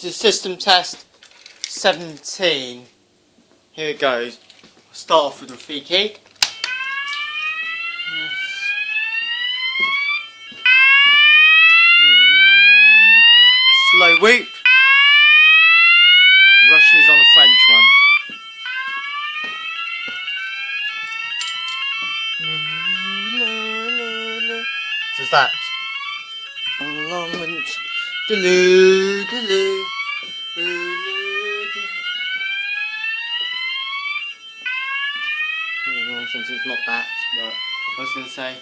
This is system test 17. Here it goes. I'll start off with the free key. Yes. Slow whoop. Roshni's on the French one. So that. It's not that, but I was going to say,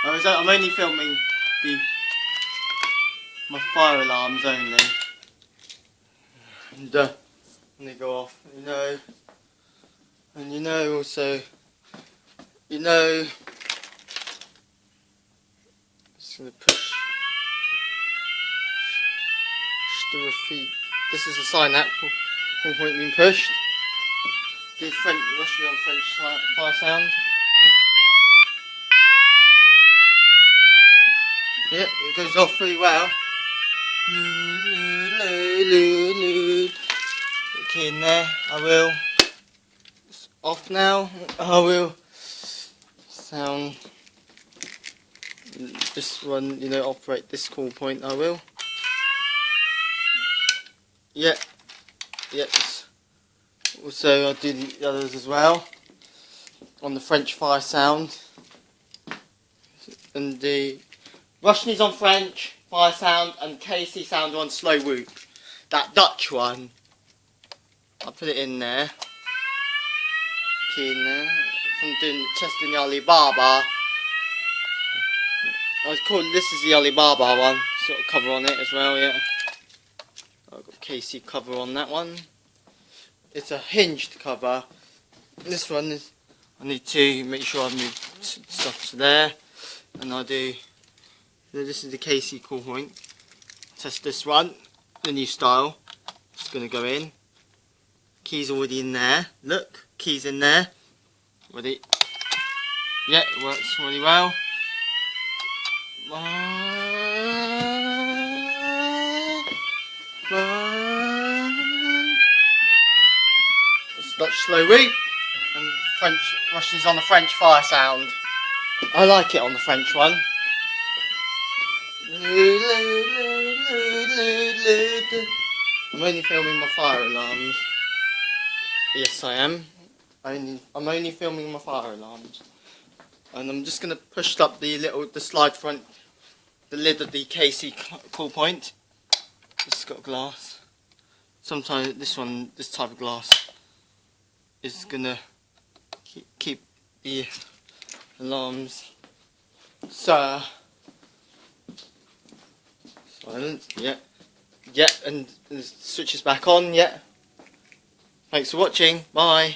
I'm only filming my fire alarms only, and when they go off, and also, just going to push the repeat. This is a sign that one point being pushed. The French, Roshni on French fire sound. Yep, it goes off pretty well. Put the key in there. I will. It's off now. I will sound this one. Operate this call point. I will. Yep. Also, I'll do the others as well on the French fire sound, and the Roshni's on French fire sound and KC sound on slow whoop. That Dutch one, I'll put it in there. Key in there. From doing testing the Alibaba. I was calling this is the Alibaba one. Sort of cover on it as well. Yeah. I've got KC cover on that one. It's a hinged cover. This one is, I need to make sure I move stuff to there, and I do. This is the KC call point. Test this one, the new style. It's going to go in. Key's already in there. Look, key's in there. Ready? Yeah, it works really well. Dutch slow whoop, and French Roshni's on the French fire sound. I like it on the French one. I'm only filming my fire alarms. Yes, I am. I'm only filming my fire alarms, and I'm just going to push up the slide front, the lid of the KC call point. It's got glass. Sometimes this type of glass is gonna keep the alarms silent. Yeah, and the switch is back on. Yeah. Thanks for watching. Bye.